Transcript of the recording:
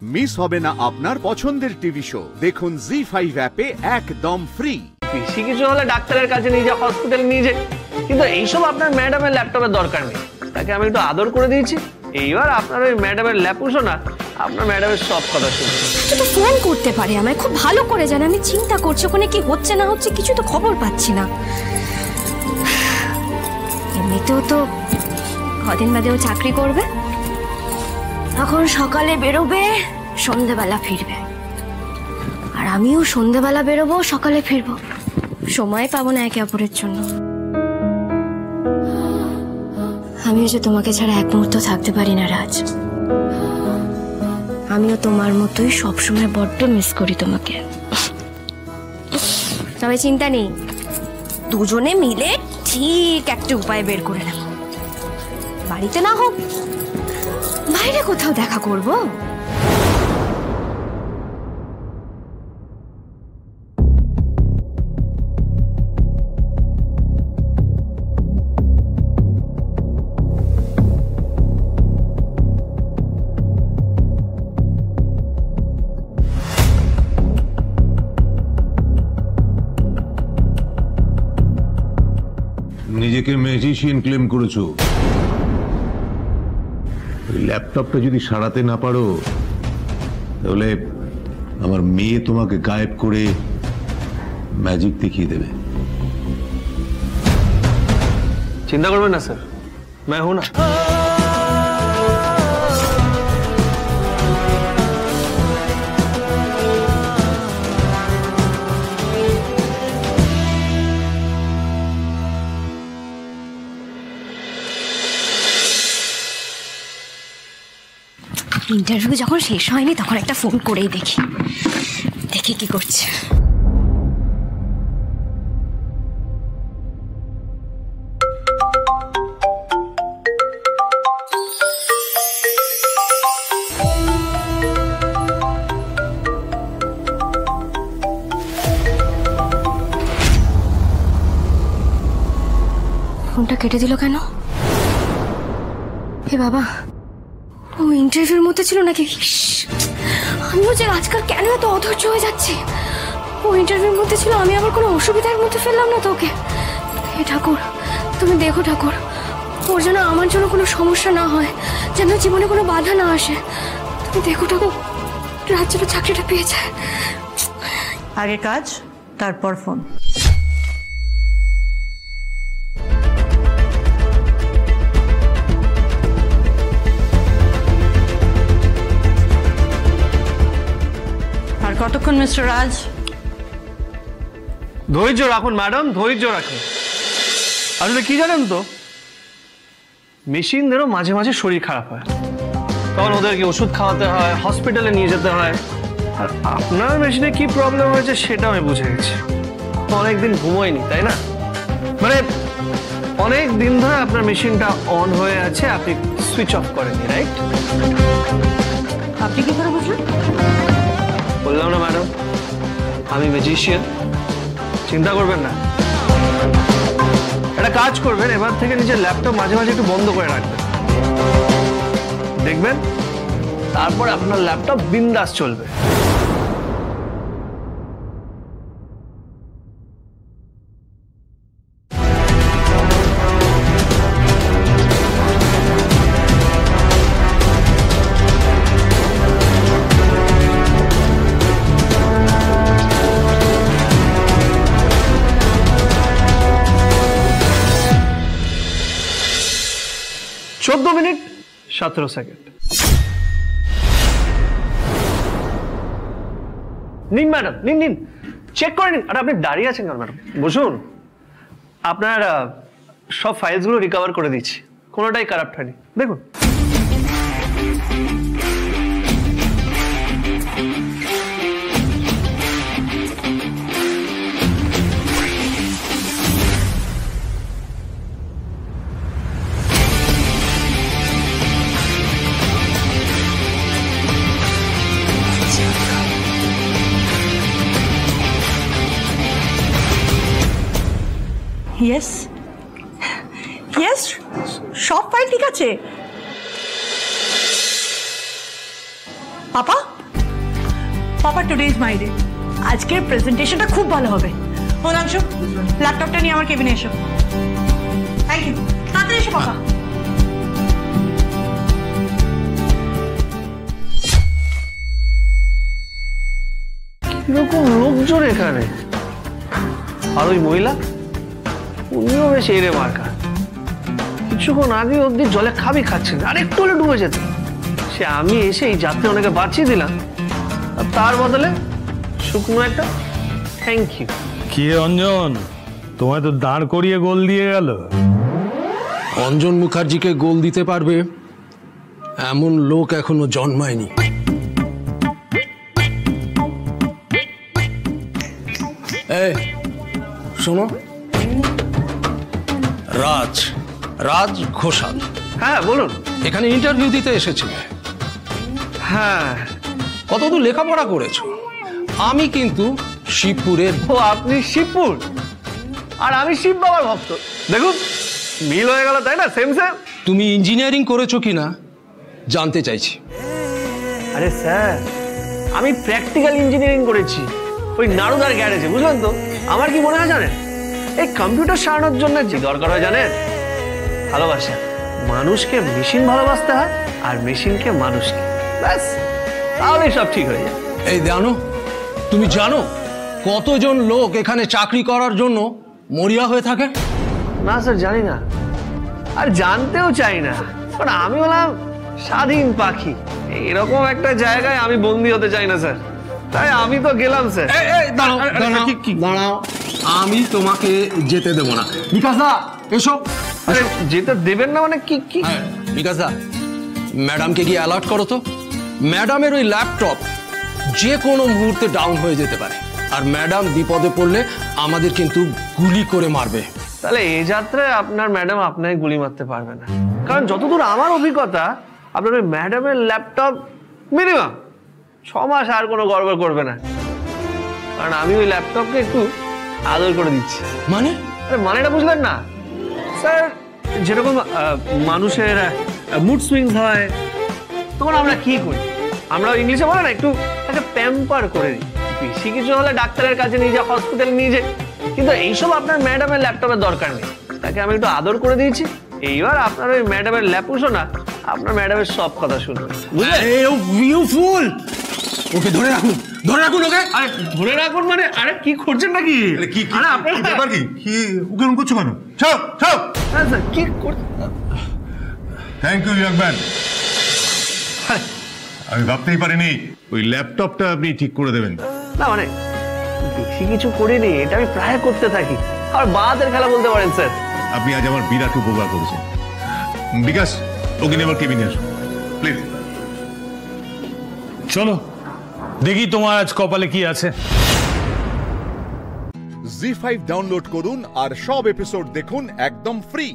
Miss হবে না আপনার পছন্দের টিভি শো। দেখুন জি5 অ্যাপে একদম ফ্রি। বেশি কিছু হলে ডাক্তারের কাছে নিয়ে যা, হসপিটালে নিয়ে যাই, কিন্তু এইসব আপনার ম্যাডামের ল্যাপটপের দরকার নেই। তাকে আমি একটু আদর করে দিয়েছি, এইবার আপনার ওই ম্যাডামের ল্যাপুসও না, আপনার ম্যাডামের সব কথা শুনবে। কিছু তো ফোন করতে পারে, আমায় খুব ভালো করে জানে। আমি চিন্তা করছি ওখানে কি হচ্ছে না হচ্ছে, কিছু তো খবর পাচ্ছি না। এমনিতেও তো কদিন বাদেও চাকরি করবে, এখন সকালে বেরোবে, সন্ধ্যেবেলা ফিরবে, আর আমিও সন্ধ্যেবেলা বেরোবো, সকালে ফিরবো, সময় পাবো না একে অপরের জন্য। আমিও যে তোমাকে ছাড়া এক মুহূর্ত থাকতে পারি না রাজ। আমিও তোমার মতোই সবসময় বড্ড মিস করি তোমাকে। তবে চিন্তা নেই, দুজনে মিলে ঠিক একটা উপায় বের করে নেব। বাড়িতে না হোক, বাইরে কোথাও দেখা করব। নিজেকে ম্যাজিশিয়ান ক্লেম করেছো, ওই ল্যাপটপটা যদি সারাতে না পারো তাহলে আমার মেয়ে তোমাকে গায়েব করে ম্যাজিক দেখিয়ে দেবে। চিন্তা করবেন না স্যার, मैं हूं ना। ইন্টারভিউ যখন শেষ হয়নি তখন একটা ফোন করেই দেখি দেখি কি করছে। ফোনটা কেটে দিল কেন? হে বাবা, ও ইন্টারভিউর মধ্যে ছিল নাকি? আমিও যে আজকাল কেন এত অধৈর্য হয়ে যাচ্ছি। ও ইন্টারভিউর মধ্যে ছিল, আমি আবার কোনো অসুবিধার মধ্যে ফেললাম না তো ওকে। হে ঠাকুর, তুমি দেখো ঠাকুর, ওর যেন আমার জন্য কোনো সমস্যা না হয়, যেন জীবনে কোনো বাধা না আসে। তুমি দেখো ঠাকুর, রাজ যেন চাকরিটা পেয়ে যায়। আগে কাজ, তারপর ফোন। কতক্ষণ মিস্টার রাজ? ধৈর্য রাখুন ম্যাডাম, ধৈর্য রাখুন। আসলে কি জানেন তো, মেশিনদেরও মাঝে মাঝে শরীর খারাপ হয়, তখন ওদেরকে ওষুধ খাওয়াতে হয়, হসপিটালে নিয়ে যেতে হয়। আর আপনার মেশিনে কি প্রবলেম হয়েছে সেটা আমি বুঝে গেছি। অনেকদিন ঘুমোয়নি, তাই না? মানে অনেক দিন ধরে আপনার মেশিনটা অন হয়ে আছে, আপনি সুইচ অফ করেননি, রাইট? আপনি কি করে বুঝলেন? বললাম না ম্যাডাম, আমি ম্যাজিশিয়ান, চিন্তা করবেন না। একটা কাজ করবেন, এবার থেকে নিজের ল্যাপটপ মাঝে মাঝে একটু বন্ধ করে রাখবেন, দেখবেন তারপর আপনার ল্যাপটপ বিন্দাস চলবে। चौदह मिनट 17 सेकेंड। নিন ম্যাডাম, নিন নিন, চেক করে নিন। আর আপনি দাঁড়িয়ে আছেন কেন ম্যাডাম? বসুন। আপনার সব ফাইলসগুলো রিকভার করে দিচ্ছি, কোনোটাই কারাপ্ট হয়নি, দেখুন। ইয়েস ইয়েস, সব ফাইল ঠিক আছে। পাপা পাপা টুডে ইজ মাই ডে। আজকের প্রেজেন্টেশনটা খুব ভালো হবে। অনাংশু, ল্যাপটপটা নিয়ে আমার কেবিনে এসো। থ্যাংক ইউ, তাড়াতাড়ি এসো পাপা। কিরকম লোকজন এখানে। আর ওই মহিলা, উনিও বেশ এরে মার্কা। কিছুক্ষণ আগে অব্দি জলে খাবি খাচ্ছেন, আর একটু হলে ডুবে যেত। সে আমি এসে এই যাত্রা অনেকে বাঁচিয়ে দিলাম, আর তার বদলে শুকনো একটা থ্যাংক ইউ। কি অঞ্জন, তোমায় তো দাঁড় করিয়ে গোল দিয়ে গেল। অঞ্জন মুখার্জিকে গোল দিতে পারবে এমন লোক এখনো জন্মায়নি। এই শোনো, রাজ ঘোষাল হ্যাঁ বলুন। এখানে ইন্টারভিউ দিতে এসেছিলে। হ্যাঁ, কতদূর লেখাপড়া করেছো? আমি কিন্তু শিবপুরের। ও আপনি শিবপুর, আর আমি শিব বাবার ভক্ত। দেখুন মিল হয়ে গেল, তাই না? Same same. তুমি ইঞ্জিনিয়ারিং করেছো কিনা জানতে চাইছি। আরে স্যার, আমি প্র্যাকটিক্যাল ইঞ্জিনিয়ারিং করেছি ওই নাড়ুদার গ্যারেজে, বুঝলেন তো? আমার কি মনে হয় জানেন, এই কম্পিউটার সারানোর জন্য যে দরকার হয় জানেন, ভালোবাসা। মানুষকে মেশিন ভালোবাসতে হয়, আর মেশিনকে মানুষকে, ব্যাস তাহলেই সব ঠিক হয়ে যায়। এই জানো, তুমি জানো কতজন লোক এখানে চাকরি করার জন্য মরিয়া হয়ে থাকে? না স্যার, জানি না, আর জানতেও চাই না। কারণ আমি হলাম স্বাধীন পাখি, এরকম একটা জায়গায় আমি বন্দী হতে চাই না স্যার। তাই আমি তো গেলাম স্যার। দাঁড়াও, আমি তোমাকে যেতে দেবো না। বিকাশদা এসো। আরে যেতে দেবেন না মানে কি? কি বিকাশদা, ম্যাডামকে গিয়ে অ্যালার্ট করো তো। ম্যাডামের ওই ল্যাপটপ যে কোনো মুহূর্তে ডাউন হয়ে যেতে পারে, আর ম্যাডাম বিপদে পড়লে আমাদের কিন্তু গুলি করে মারবে। তাহলে এই যাত্রায় আপনার ম্যাডাম আপনাকে গুলি মারতে পারবে না, কারণ যতদূর আমার অভিজ্ঞতা, আপনার ওই ম্যাডামের ল্যাপটপ মিনিমাম 6 মাস আর কোনো গড়বড় করবে না। কারণ আমি ওই ল্যাপটপকে একটু আদর করে দিচ্ছি। মানে? আরে মানেটা বুঝলেন না স্যার? যেরকম মানুষের মুড সুইংস হয়, তখন আমরা কি করি, আমরা ইংলিশে বলে না, একটু তাকে প্যাম্পার করে দিই। বেশি কিছু হলে ডাক্তারের কাছে নিয়ে যাই, হসপিটালে নিয়ে যাই। কিন্তু এইসব আপনার ম্যাডামের ল্যাপটপের দরকার নেই, তাকে আমি একটু আদর করে দিয়েছি। এইবার আপনার ওই ম্যাডামের ল্যাপুসো না, আপনার ম্যাডামের সব কথা শুনবেন। ওকে ধরে রাখুন, ধরে রাখুন ওকে। আরে ধরে রাখুন মানে? আরে কি করছেন নাকি? আরে আপনার ব্যাপার কি? ওকে এরকম করছো কেন? ছাড়ো ছাড়ো। হ্যাঁ স্যার, কি করছেন? Thank you young man. আমি ভাবতেই পারিনি ওই ল্যাপটপটা আপনি ঠিক করে দেবেন। না মানে বেশি কিছু করিনি, এটা আমি প্রায় করতে থাকি। আর বাদের খেলা বলতে পারেন স্যার। আপনি আজ আমার বিরাট উপকার করেছেন। বিকাশ, ওকে নিয়ে আমার কেবিনে আসুন প্লিজ। চলো দেখি তোমার আজ কপালে কি আছে। জি5 ডাউনলোড করুন আর সব এপিসোড দেখুন একদম ফ্রি।